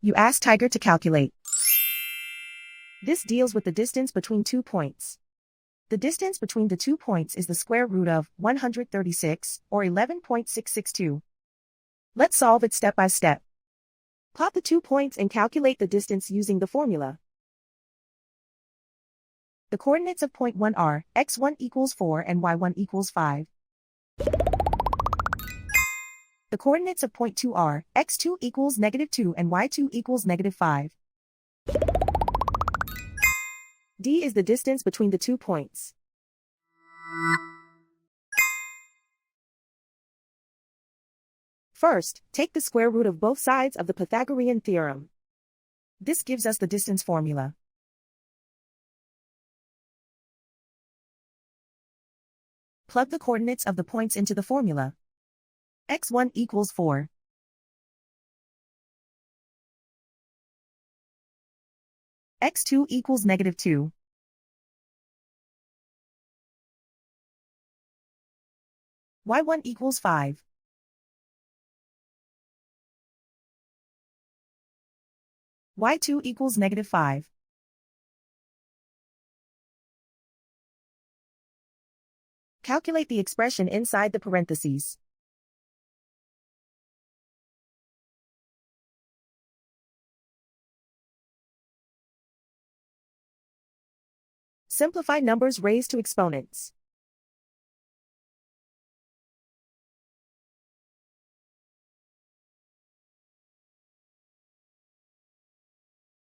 You ask Tiger to calculate. This deals with the distance between 2 points. The distance between the 2 points is the square root of 136, or 11.662. Let's solve it step by step. Plot the 2 points and calculate the distance using the formula. The coordinates of point 1 are x1 equals 4 and y1 equals 5. The coordinates of point 2 are x2 equals -2 and y2 equals -5. D is the distance between the 2 points. First, take the square root of both sides of the Pythagorean theorem. This gives us the distance formula. Plug the coordinates of the points into the formula. x1 equals 4. x2 equals -2. y1 equals 5. y2 equals -5. Calculate the expression inside the parentheses. Simplify numbers raised to exponents.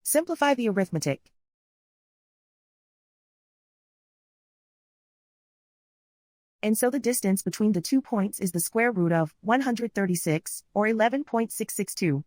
Simplify the arithmetic. And so the distance between the 2 points is the square root of 136, or 11.662.